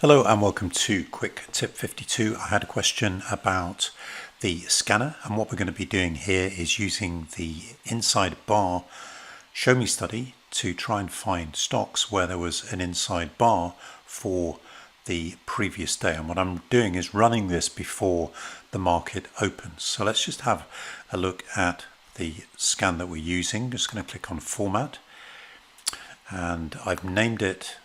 Hello and welcome to Quick Tip 52. I had a question about the scanner, and what we're going to be doing here is using the Inside Bar Show Me study to try and find stocks where there was an inside bar for the previous day. And what I'm doing is running this before the market opens. So let's just have a look at the scan that we're using. Just going to click on Format, and I've named it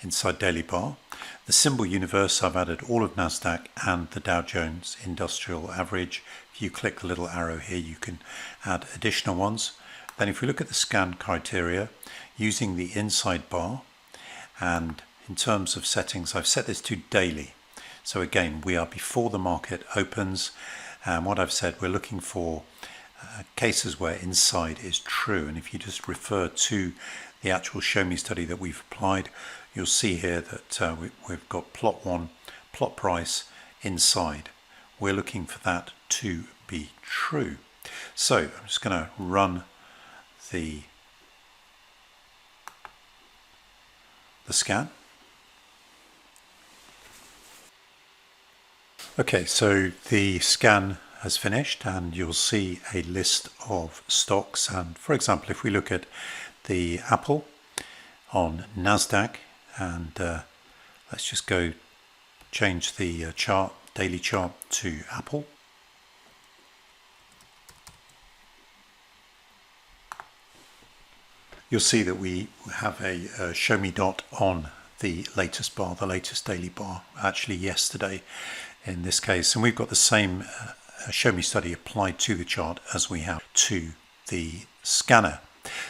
Inside Daily Bar. The symbol universe, I've added all of NASDAQ and the Dow Jones Industrial Average. If you click the little arrow here, you can add additional ones. Then if we look at the scan criteria, using the Inside Bar, and in terms of settings, I've set this to daily. So again, we are before the market opens, and what I've said, we're looking for cases where inside is true. And if you just refer to the actual Show Me study that we've applied, you'll see here that we've got plot 1, plot price inside. We're looking for that to be true. So I'm just going to run the scan. Okay, so the scan has finished, and you'll see a list of stocks. And for example, if we look at the Apple on NASDAQ, and let's just go change the chart, daily chart, to Apple. You'll see that we have a show me dot on the latest bar, the latest daily bar, actually yesterday in this case. And we've got the same show me study applied to the chart as we have to the scanner.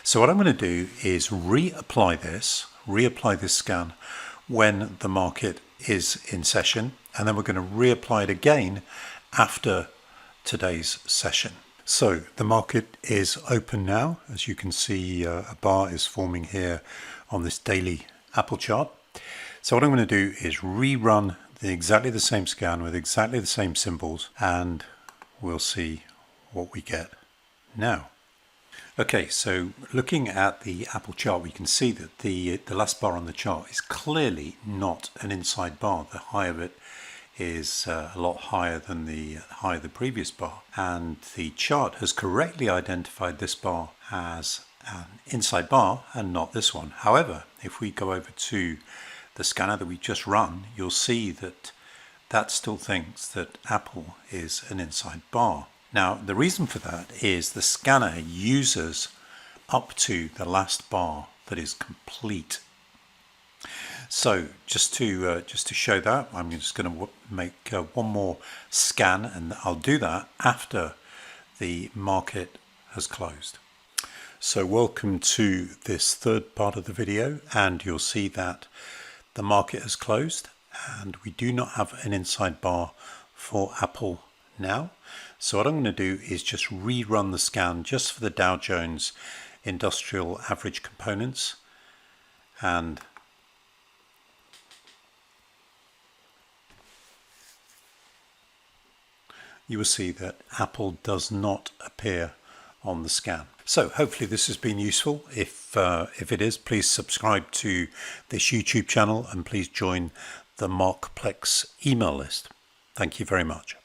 So what I'm going to do is reapply this scan when the market is in session, and then we're going to reapply it again after today's session. So the market is open now. As you can see, a bar is forming here on this daily Apple chart. So what I'm going to do is rerun exactly the same scan with exactly the same symbols, and we'll see what we get now. Okay, so looking at the Apple chart, we can see that the last bar on the chart is clearly not an inside bar. The high of it is a lot higher than the high of the previous bar, and the chart has correctly identified this bar as an inside bar and not this one. However, if we go over to the scanner that we just run, you'll see that that still thinks that Apple is an inside bar. Now, the reason for that is the scanner uses up to the last bar that is complete. So just to show that, I'm just going to make one more scan, and I'll do that after the market has closed. So welcome to this third part of the video, and you'll see that the market has closed and we do not have an inside bar for Apple now. So what I'm going to do is just rerun the scan just for the Dow Jones Industrial Average components, and you will see that Apple does not appear on the scan. So hopefully this has been useful. If it is, please subscribe to this YouTube channel, and please join the Markplex email list. Thank you very much.